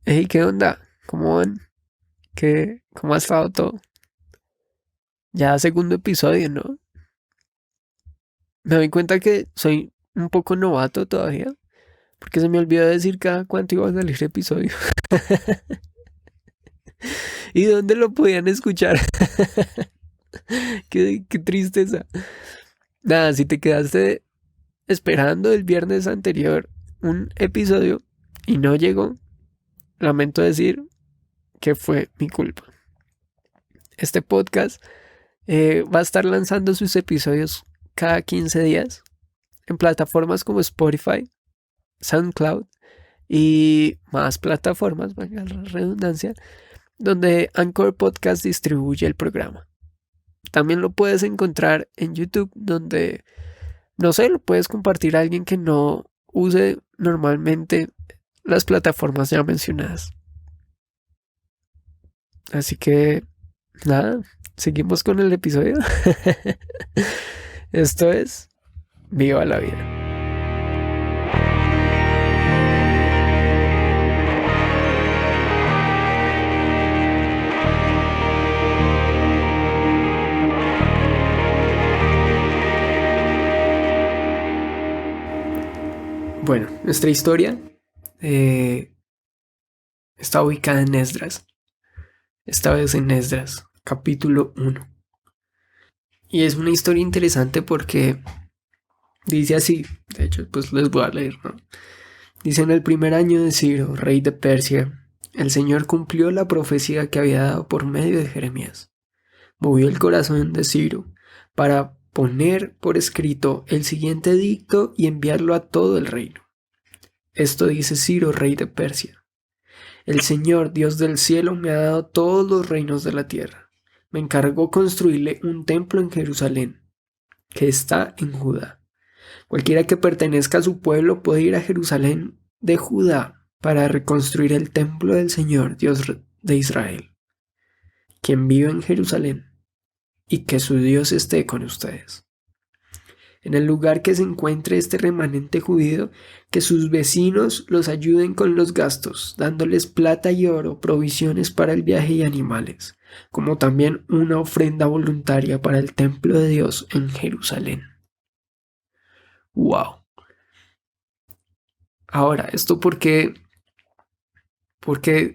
Hey, ¿qué onda? ¿Cómo van? ¿Cómo ha estado todo? Ya segundo episodio, ¿no? Me doy cuenta que soy un poco novato todavía, porque se me olvidó decir cada cuánto iba a salir episodio y dónde lo podían escuchar. Qué tristeza. Nada, si te quedaste esperando el viernes anterior un episodio y no llegó, lamento decir que fue mi culpa. Este podcast va a estar lanzando sus episodios cada 15 días en plataformas como Spotify, SoundCloud y más plataformas, valga la redundancia, donde Anchor Podcast distribuye el programa. También lo puedes encontrar en YouTube, donde, no sé, lo puedes compartir a alguien que no use normalmente las plataformas ya mencionadas. Así que, nada, seguimos con el episodio. Esto es Viva la Vida. Bueno, nuestra historia eh, está ubicada en Esdras. Esta vez en Esdras, capítulo 1. Y es una historia interesante porque dice así, de hecho, pues les voy a leer, ¿no? Dice: en el primer año de Ciro, rey de Persia, el Señor cumplió la profecía que había dado por medio de Jeremías. Movió el corazón de Ciro para poner por escrito el siguiente edicto y enviarlo a todo el reino. Esto dice Ciro, rey de Persia: el Señor, Dios del cielo, me ha dado todos los reinos de la tierra. Me encargó construirle un templo en Jerusalén, que está en Judá. Cualquiera que pertenezca a su pueblo puede ir a Jerusalén de Judá para reconstruir el templo del Señor, Dios de Israel, quien vive en Jerusalén, y que su Dios esté con ustedes. En el lugar que se encuentre este remanente judío, que sus vecinos los ayuden con los gastos, dándoles plata y oro, provisiones para el viaje y animales, como también una ofrenda voluntaria para el templo de Dios en Jerusalén. ¡Wow! Ahora, ¿esto porque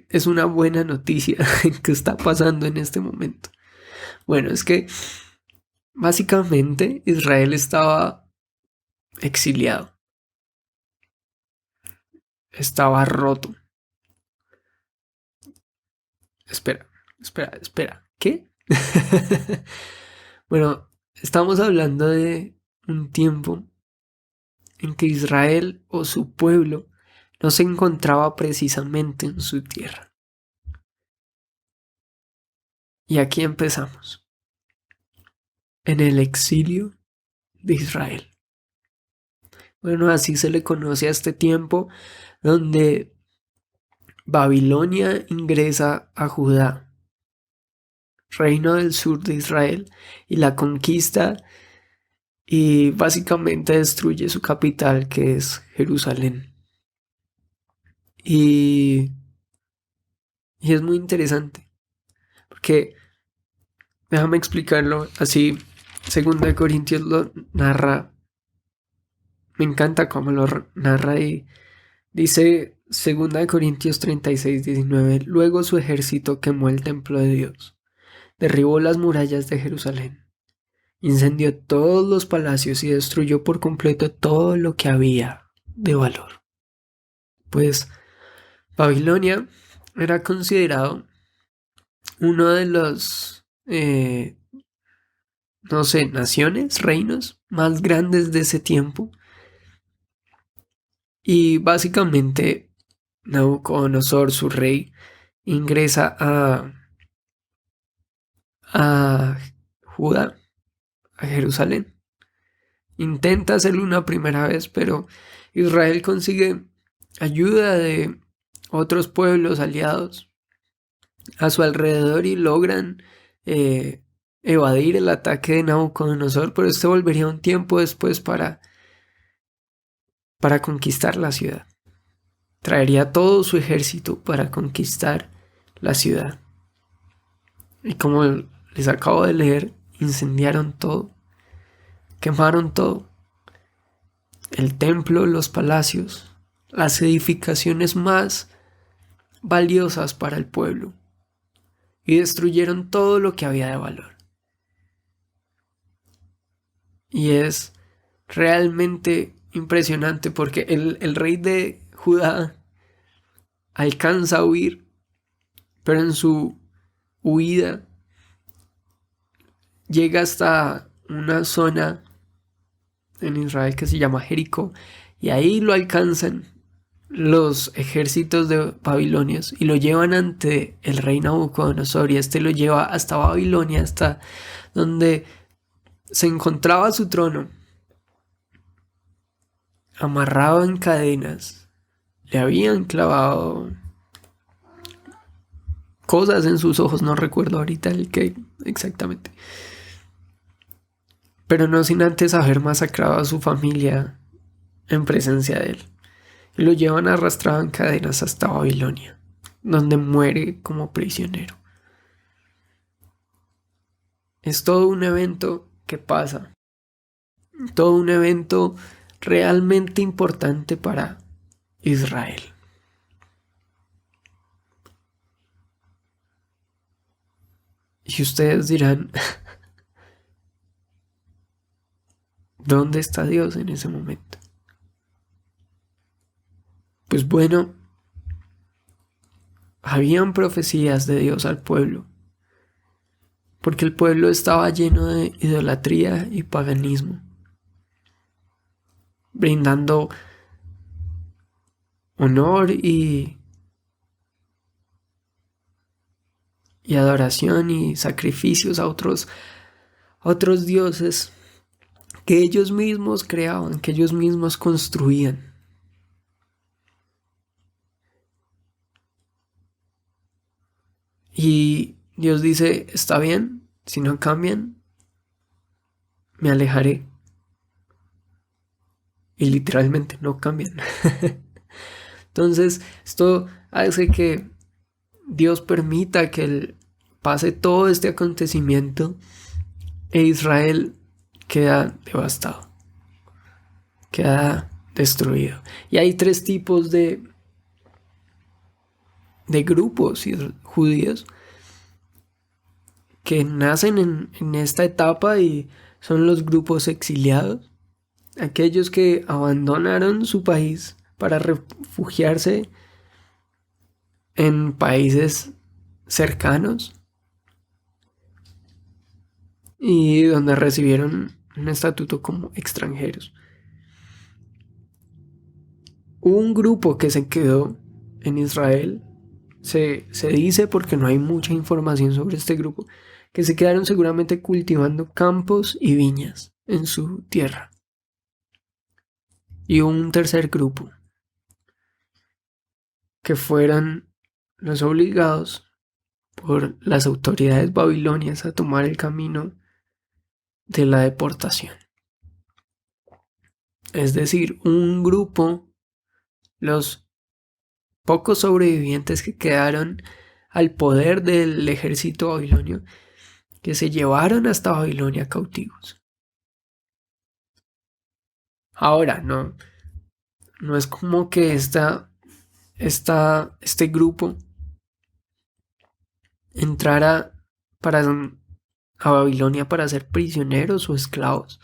es una buena noticia que está pasando en este momento? Bueno, es que básicamente Israel estaba exiliado, estaba roto. Espera. ¿Qué? Bueno, estamos hablando de un tiempo en que Israel o su pueblo no se encontraba precisamente en su tierra. Y aquí empezamos, en el exilio de Israel. Bueno, así se le conoce a este tiempo donde Babilonia ingresa a Judá, reino del sur de Israel, y la conquista y básicamente destruye su capital, que es Jerusalén. Y, y es muy interesante, porque déjame explicarlo así. Segunda de Corintios lo narra, me encanta cómo lo narra y dice Segunda de Corintios 36:19: luego su ejército quemó el templo de Dios, derribó las murallas de Jerusalén, incendió todos los palacios y destruyó por completo todo lo que había de valor. Pues Babilonia era considerado uno de los, no sé, naciones, reinos más grandes de ese tiempo. Y básicamente Nabucodonosor, su rey, ingresa a Judá, a Jerusalén. Intenta hacerlo una primera vez, pero Israel consigue ayuda de otros pueblos aliados a su alrededor y logran eh, evadir el ataque de Nabucodonosor, pero este volvería un tiempo después para conquistar la ciudad. traería todo su ejército para conquistar la ciudad. Y como les acabo de leer, incendiaron todo, quemaron todo. El templo, los palacios, las edificaciones más valiosas para el pueblo. Y destruyeron todo lo que había de valor. Y es realmente impresionante porque el rey de Judá alcanza a huir, pero en su huida llega hasta una zona en Israel que se llama Jericó, y ahí lo alcanzan los ejércitos de babilonios y lo llevan ante el rey Nabucodonosor, y este lo lleva hasta Babilonia, hasta donde se encontraba su trono, amarrado en cadenas. Le habían clavado cosas en sus ojos, no recuerdo ahorita el que exactamente, pero no sin antes haber masacrado a su familia en presencia de él. Y lo llevan arrastrado en cadenas hasta Babilonia, donde muere como prisionero. Es todo un evento que pasa, todo un evento realmente importante para Israel. Y ustedes dirán, ¿dónde está Dios en ese momento? Pues bueno, habían profecías de Dios al pueblo, porque el pueblo estaba lleno de idolatría y paganismo, brindando honor y adoración y sacrificios a otros dioses que ellos mismos creaban, que ellos mismos construían. Y Dios dice, está bien, si no cambian, me alejaré. Y literalmente no cambian. Entonces, esto hace que Dios permita que pase todo este acontecimiento e Israel queda devastado, queda destruido. Y hay tres tipos de grupos judíos que nacen en esta etapa, y son los grupos exiliados, aquellos que abandonaron su país para refugiarse en países cercanos y donde recibieron un estatuto como extranjeros. Hubo un grupo que se quedó en Israel, se dice, porque no hay mucha información sobre este grupo, que se quedaron seguramente cultivando campos y viñas en su tierra. Y un tercer grupo, que fueron los obligados por las autoridades babilonias a tomar el camino de la deportación. Es decir, un grupo, los pocos sobrevivientes que quedaron al poder del ejército babilonio, que se llevaron hasta Babilonia cautivos. Ahora, no es como que este grupo entrara a Babilonia para ser prisioneros o esclavos,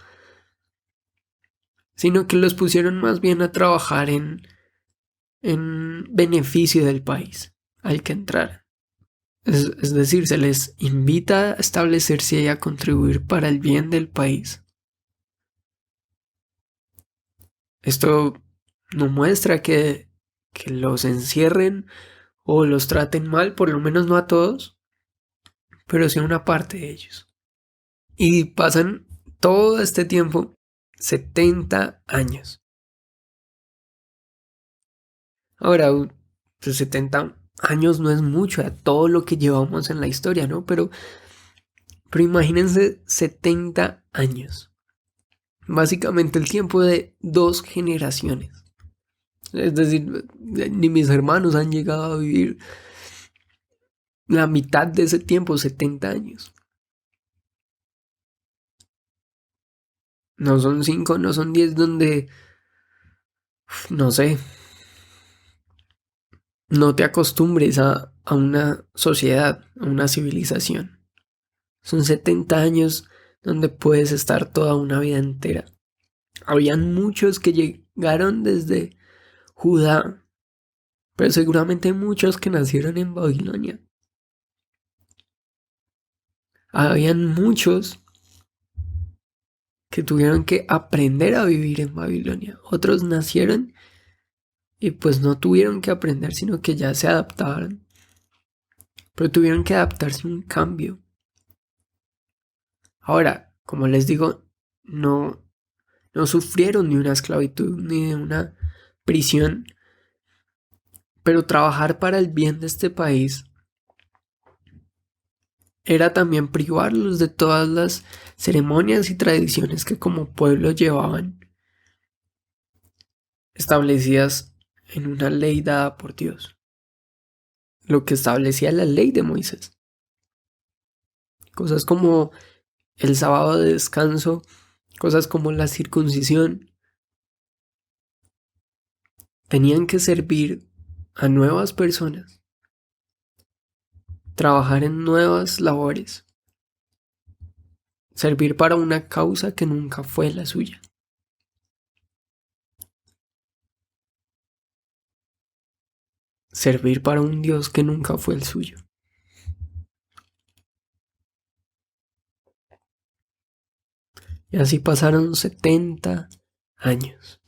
sino que los pusieron más bien a trabajar en beneficio del país al que entraran. Es decir, se les invita a establecerse y a contribuir para el bien del país. Esto no muestra que los encierren o los traten mal, por lo menos no a todos, pero sí a una parte de ellos. Y pasan todo este tiempo, 70 años. Ahora, pues 70 años no es mucho a todo lo que llevamos en la historia, ¿no? Pero imagínense 70 años. Básicamente el tiempo de 2 generaciones. Es decir, ni mis hermanos han llegado a vivir la mitad de ese tiempo, 70 años. No son 5, no son 10 donde, no sé, no te acostumbres a una sociedad, a una civilización. Son 70 años donde puedes estar toda una vida entera. Habían muchos que llegaron desde Judá, pero seguramente muchos que nacieron en Babilonia. Habían muchos que tuvieron que aprender a vivir en Babilonia. Otros nacieron y pues no tuvieron que aprender, sino que ya se adaptaron. Pero tuvieron que adaptarse a un cambio. Ahora, como les digo, no sufrieron ni una esclavitud ni de una prisión, pero trabajar para el bien de este país era también privarlos de todas las ceremonias y tradiciones que como pueblo llevaban establecidas en una ley dada por Dios, lo que establecía la ley de Moisés. Cosas como el sábado de descanso, cosas como la circuncisión, tenían que servir a nuevas personas, trabajar en nuevas labores, servir para una causa que nunca fue la suya. Servir para un Dios que nunca fue el suyo. Y así pasaron 70 años.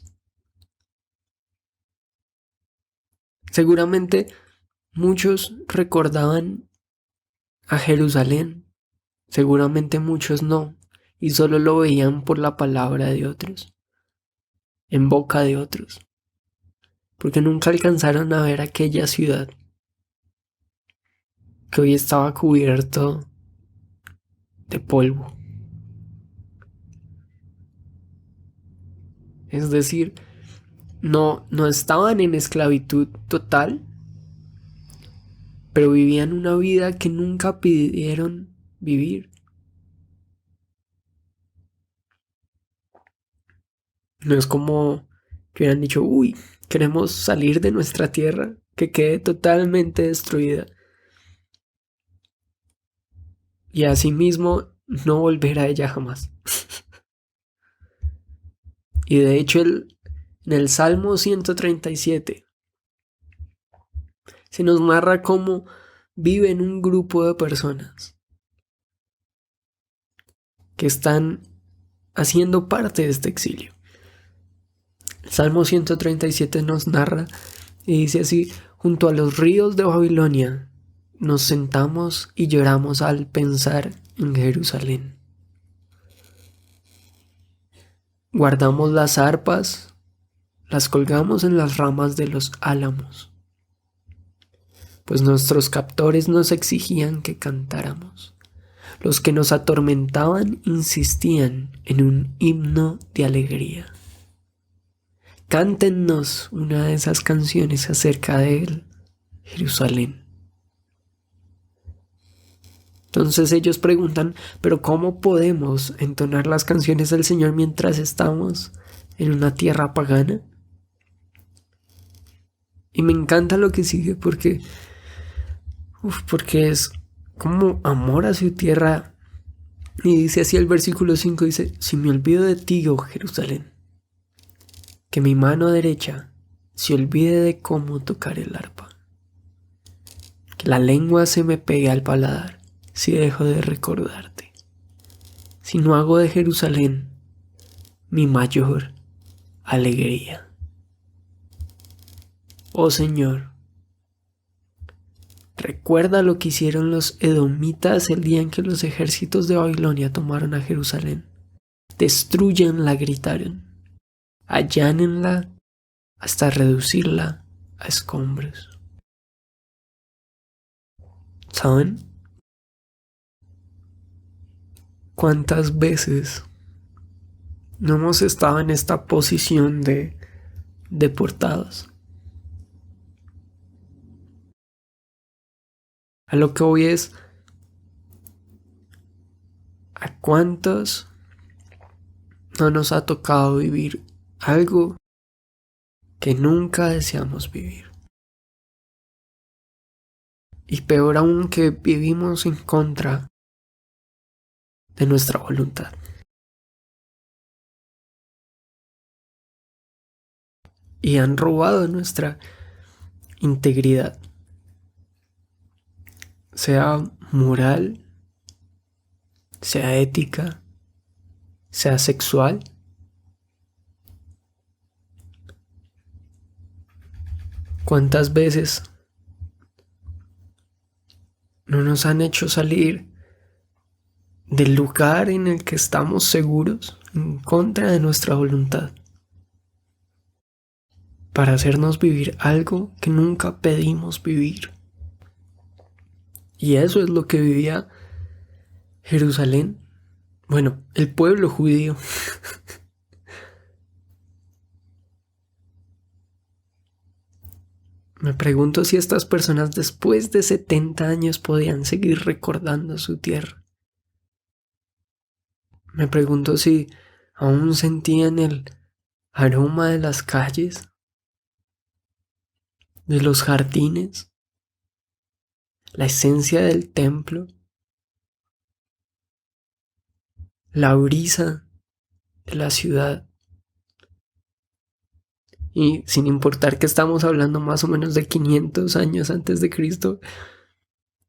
Seguramente muchos recordaban a Jerusalén, seguramente muchos no, y solo lo veían por la palabra de otros, en boca de otros, porque nunca alcanzaron a ver aquella ciudad que hoy estaba cubierto de polvo. Es decir, no estaban en esclavitud total, pero vivían una vida que nunca pidieron vivir. No es como que hubieran dicho, uy, queremos salir de nuestra tierra, que quede totalmente destruida. Y asimismo, no volver a ella jamás. Y de hecho, en el Salmo 137 se nos narra cómo viven un grupo de personas que están haciendo parte de este exilio. El Salmo 137 nos narra y dice así: junto a los ríos de Babilonia nos sentamos y lloramos al pensar en Jerusalén. Guardamos las arpas, las colgamos en las ramas de los álamos, pues nuestros captores nos exigían que cantáramos. Los que nos atormentaban insistían en un himno de alegría. Cántennos una de esas canciones acerca de él, Jerusalén. Entonces ellos preguntan, ¿pero cómo podemos entonar las canciones del Señor mientras estamos en una tierra pagana? Y me encanta lo que sigue porque es como amor a su tierra. Y dice así el versículo 5, dice: si me olvido de ti, oh Jerusalén, que mi mano derecha se olvide de cómo tocar el arpa, que la lengua se me pegue al paladar si dejo de recordarte, si no hago de Jerusalén mi mayor alegría. Oh Señor, recuerda lo que hicieron los edomitas el día en que los ejércitos de Babilonia tomaron a Jerusalén. Destruyanla, gritaron, allánenla hasta reducirla a escombros. ¿Saben cuántas veces no hemos estado en esta posición de deportados? A lo que voy es, ¿a cuántos no nos ha tocado vivir algo que nunca deseamos vivir? Y peor aún, que vivimos en contra de nuestra voluntad. Y han robado nuestra integridad, sea moral, sea ética, sea sexual. ¿Cuántas veces no nos han hecho salir del lugar en el que estamos seguros en contra de nuestra voluntad, para hacernos vivir algo que nunca pedimos vivir? Y eso es lo que vivía Jerusalén, bueno, el pueblo judío. Me pregunto si estas personas después de 70 años podían seguir recordando su tierra. Me pregunto si aún sentían el aroma de las calles, de los jardines, la esencia del templo, la brisa de la ciudad. Y sin importar que estamos hablando más o menos de 500 años antes de Cristo,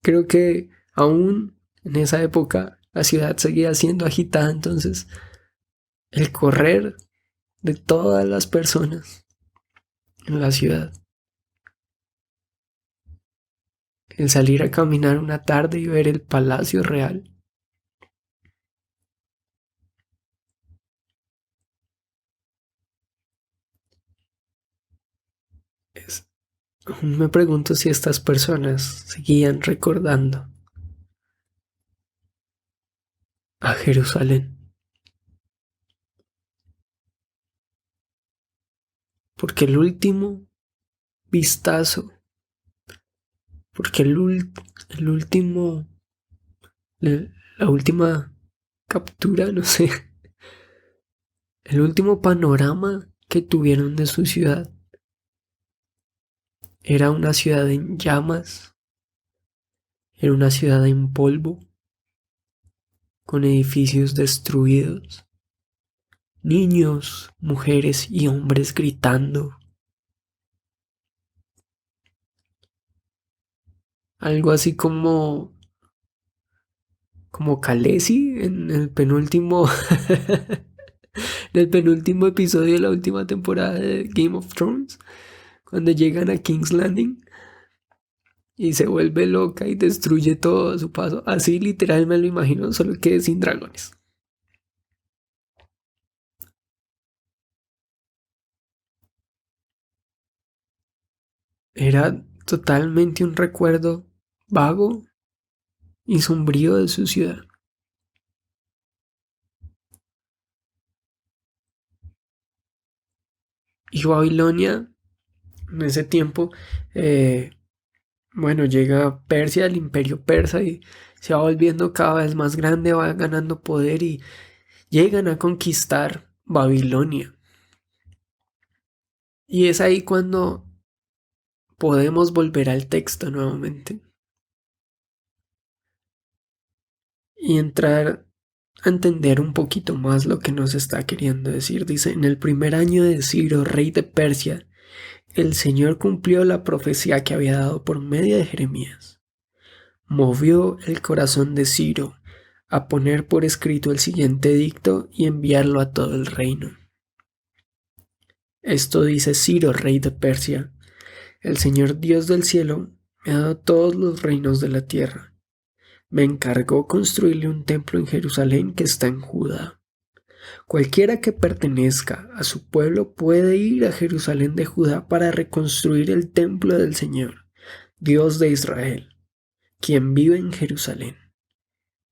creo que aún en esa época la ciudad seguía siendo agitada. Entonces, el correr de todas las personas en la ciudad, el salir a caminar una tarde y ver el Palacio Real, es, aún me pregunto si estas personas seguían recordando a Jerusalén, porque el último vistazo, porque el último, la última captura, no sé, el último panorama que tuvieron de su ciudad era una ciudad en llamas, era una ciudad en polvo, con edificios destruidos, niños, mujeres y hombres gritando. Algo así como Khaleesi en el penúltimo en el penúltimo episodio de la última temporada de Game of Thrones, cuando llegan a King's Landing y se vuelve loca y destruye todo a su paso. Así literal me lo imagino, solo que sin dragones. Era totalmente un recuerdo vago y sombrío de su ciudad. Y Babilonia, en ese tiempo, eh, bueno, llega Persia, el imperio persa, y se va volviendo cada vez más grande, va ganando poder y llegan a conquistar Babilonia. Y es ahí cuando podemos volver al texto nuevamente y entrar a entender un poquito más lo que nos está queriendo decir. Dice, en el primer año de Ciro, rey de Persia, el Señor cumplió la profecía que había dado por medio de Jeremías. Movió el corazón de Ciro a poner por escrito el siguiente edicto y enviarlo a todo el reino. Esto dice Ciro, rey de Persia: el Señor Dios del cielo me ha dado todos los reinos de la tierra. Me encargó construirle un templo en Jerusalén que está en Judá. Cualquiera que pertenezca a su pueblo puede ir a Jerusalén de Judá para reconstruir el templo del Señor, Dios de Israel, quien vive en Jerusalén,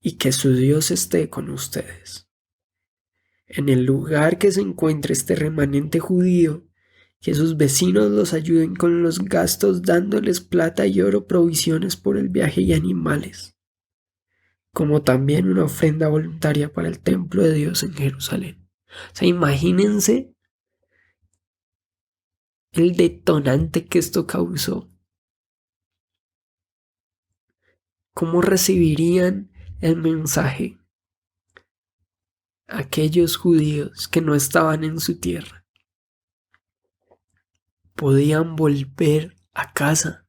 y que su Dios esté con ustedes. En el lugar que se encuentre este remanente judío, que sus vecinos los ayuden con los gastos dándoles plata y oro, provisiones por el viaje y animales, como también una ofrenda voluntaria para el templo de Dios en Jerusalén. O sea, imagínense el detonante que esto causó. ¿Cómo recibirían el mensaje aquellos judíos que no estaban en su tierra? Podían volver a casa.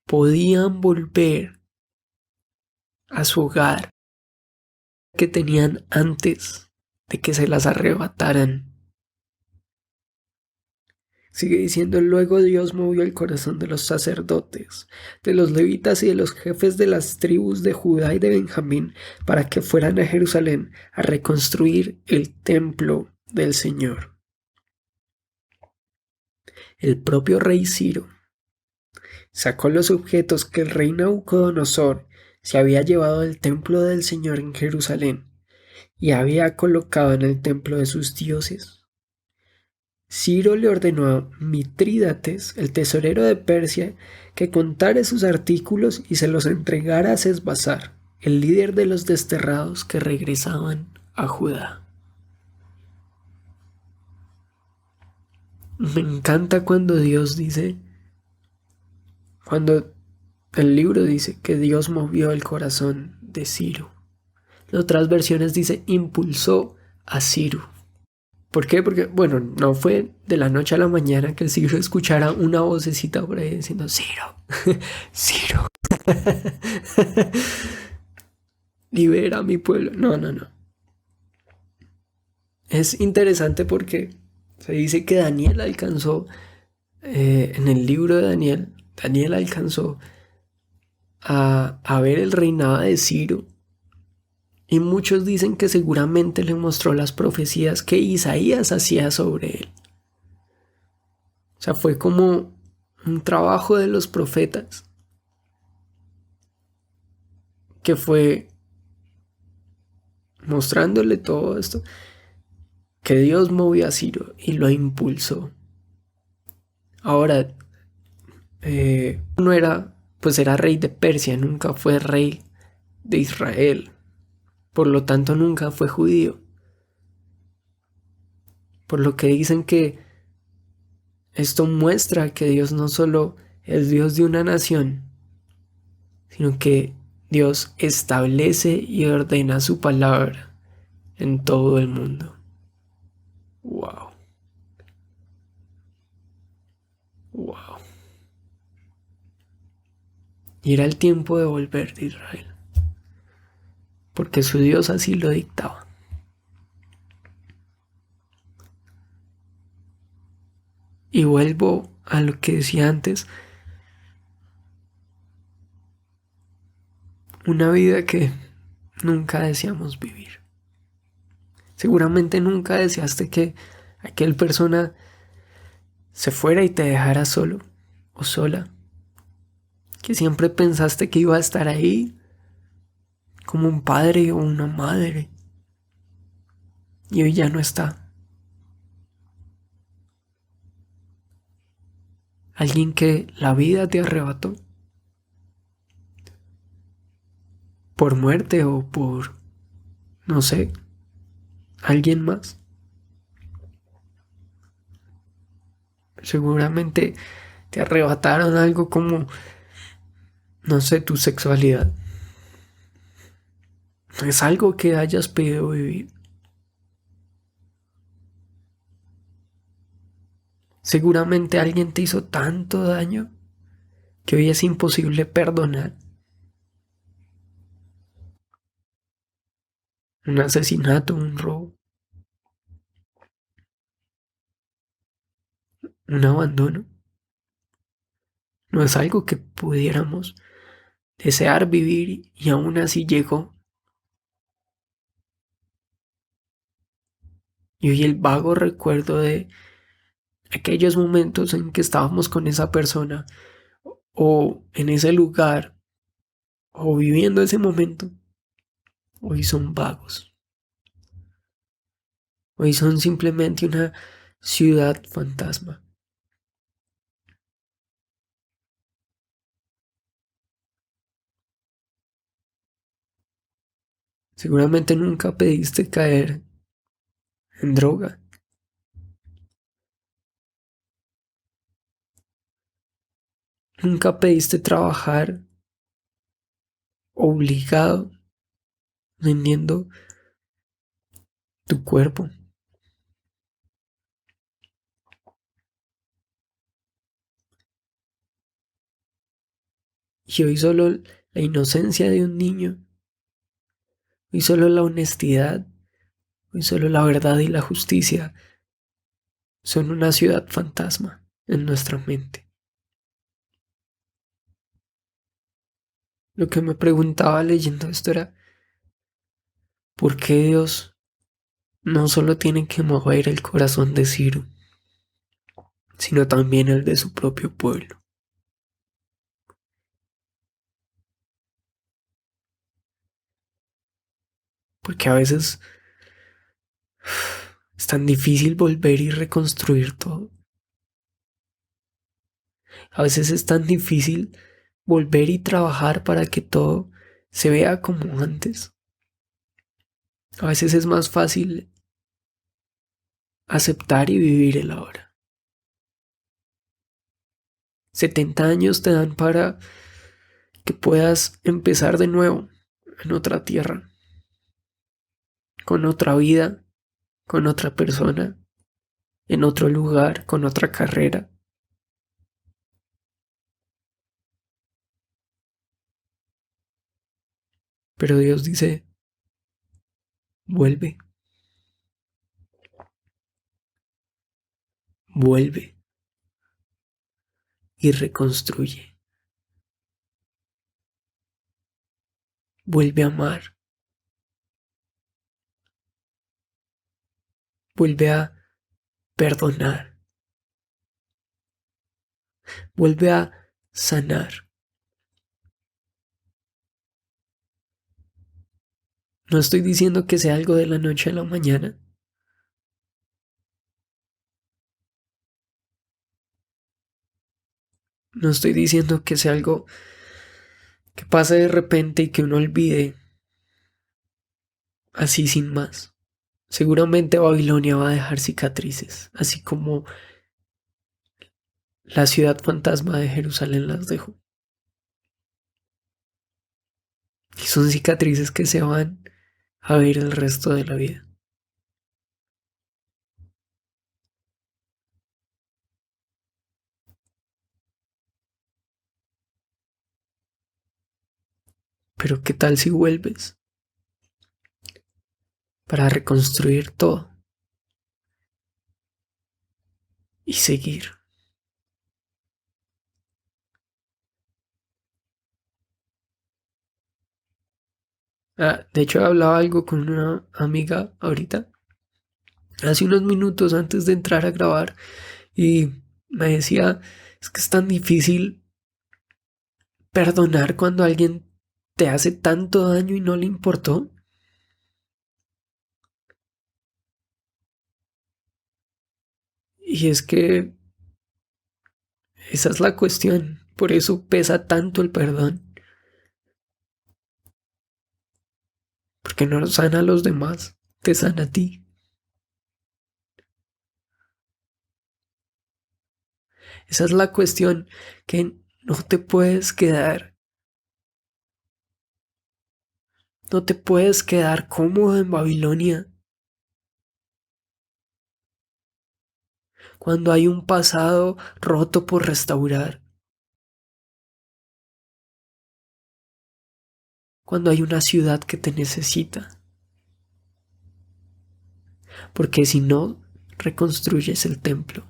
Podían volver a su hogar que tenían antes de que se las arrebataran. Sigue diciendo, luego Dios movió el corazón de los sacerdotes, de los levitas y de los jefes de las tribus de Judá y de Benjamín, para que fueran a Jerusalén a reconstruir el templo del Señor. El propio rey Ciro sacó los objetos que el rey Nabucodonosor se había llevado del templo del Señor en Jerusalén y había colocado en el templo de sus dioses. Ciro le ordenó a Mitrídates, el tesorero de Persia, que contara esos artículos y se los entregara a Sesbazar, el líder de los desterrados que regresaban a Judá. Me encanta cuando Dios dice, cuando el libro dice que Dios movió el corazón de Ciro. En otras versiones dice impulsó a Ciro. ¿Por qué? Porque, bueno, no fue de la noche a la mañana que el Ciro escuchara una vocecita por ahí diciendo, Ciro, Ciro, libera a mi pueblo. No, no, no. Es interesante porque se dice que Daniel alcanzó, en el libro de Daniel, Daniel alcanzó a ver el reinado de Ciro. Y muchos dicen que seguramente le mostró las profecías que Isaías hacía sobre él. O sea, fue como un trabajo de los profetas que fue mostrándole todo esto, que Dios movió a Ciro y lo impulsó. Ahora, no era, pues era rey de Persia, nunca fue rey de Israel. Por lo tanto, nunca fue judío. Por lo que dicen que esto muestra que Dios no solo es Dios de una nación, sino que Dios establece y ordena su palabra en todo el mundo. Wow. Wow. Y era el tiempo de volver de Israel, porque su Dios así lo dictaba. Y vuelvo a lo que decía antes, una vida que nunca deseamos vivir. Seguramente nunca deseaste que aquel persona se fuera y te dejara solo o sola, que siempre pensaste que iba a estar ahí como un padre o una madre y hoy ya no está. Alguien que la vida te arrebató por muerte o por, no sé, alguien más. Seguramente te arrebataron algo como, no sé, tu sexualidad. No es algo que hayas pedido vivir. Seguramente alguien te hizo tanto daño que hoy es imposible perdonar. Un asesinato, un robo, un abandono. No es algo que pudiéramos desear vivir y aún así llegó. Y hoy el vago recuerdo de aquellos momentos en que estábamos con esa persona o en ese lugar o viviendo ese momento, hoy son vagos. Hoy son simplemente una ciudad fantasma. Seguramente nunca pediste caer en droga. Nunca pediste trabajar obligado, vendiendo tu cuerpo. Y hoy solo la inocencia de un niño, hoy solo la honestidad, hoy solo la verdad y la justicia son una ciudad fantasma en nuestra mente. Lo que me preguntaba leyendo esto era, ¿por qué Dios no solo tiene que mover el corazón de Ciro, sino también el de su propio pueblo? Porque a veces es tan difícil volver y reconstruir todo. A veces es tan difícil volver y trabajar para que todo se vea como antes. A veces es más fácil aceptar y vivir el ahora. 70 años te dan para que puedas empezar de nuevo en otra tierra, con otra vida, con otra persona, en otro lugar, con otra carrera. Pero Dios dice, vuelve, vuelve y reconstruye. Vuelve a amar, vuelve a perdonar, vuelve a sanar. No estoy diciendo que sea algo de la noche a la mañana. No estoy diciendo que sea algo que pase de repente y que uno olvide así sin más. Seguramente Babilonia va a dejar cicatrices, así como la ciudad fantasma de Jerusalén las dejó. Y son cicatrices que se van a ver el resto de la vida. Pero ¿qué tal si vuelves para reconstruir todo y seguir? De hecho, hablaba algo con una amiga ahorita, hace unos minutos antes de entrar a grabar, y me decía, es que es tan difícil perdonar cuando alguien te hace tanto daño y no le importó. Y es que esa es la cuestión, por eso pesa tanto el perdón, porque no sana a los demás, te sana a ti. Esa es la cuestión, que no te puedes quedar, no te puedes quedar cómodo en Babilonia cuando hay un pasado roto por restaurar, cuando hay una ciudad que te necesita, porque si no reconstruyes el templo,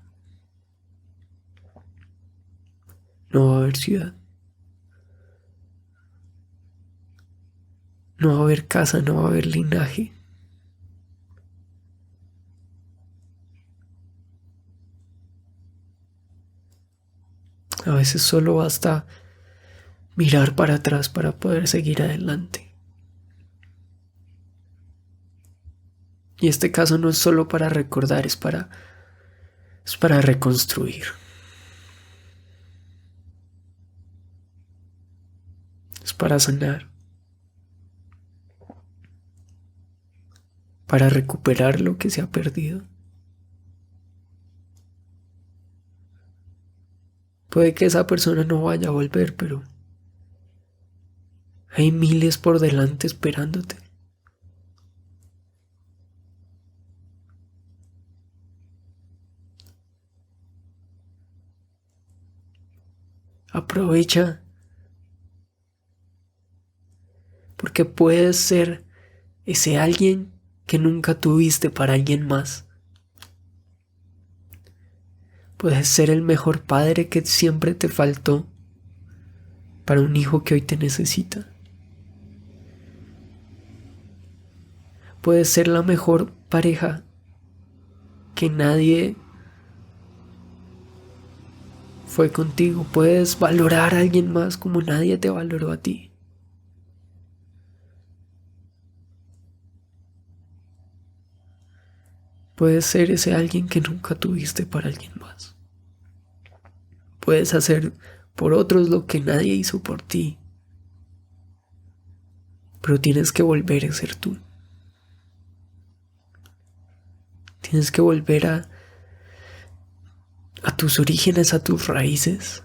no va a haber ciudad, no va a haber casa, no va a haber linaje. A veces solo basta mirar para atrás para poder seguir adelante. Y este caso no es solo para recordar, es para reconstruir. Es para sanar. Para recuperar lo que se ha perdido. Puede que esa persona no vaya a volver, pero hay miles por delante esperándote. Aprovecha, porque puedes ser ese alguien que nunca tuviste para alguien más. Puedes ser el mejor padre que siempre te faltó para un hijo que hoy te necesita. Puedes ser la mejor pareja que nadie fue contigo. Puedes valorar a alguien más como nadie te valoró a ti. Puedes ser ese alguien que nunca tuviste para alguien más. Puedes hacer por otros lo que nadie hizo por ti. Pero tienes que volver a ser tú. Tienes que volver a tus orígenes, a tus raíces.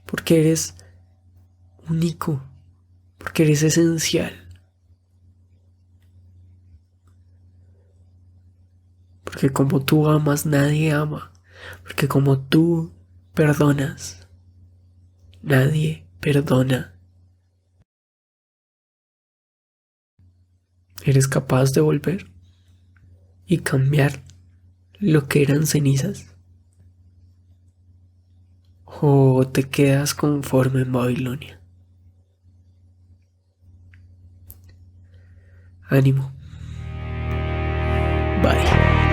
Porque eres único. Porque eres esencial. Porque como tú amas, nadie ama. Porque como tú perdonas, nadie perdona. Eres capaz de volver y cambiar lo que eran cenizas. O te quedas conforme en Babilonia. Ánimo. Bye.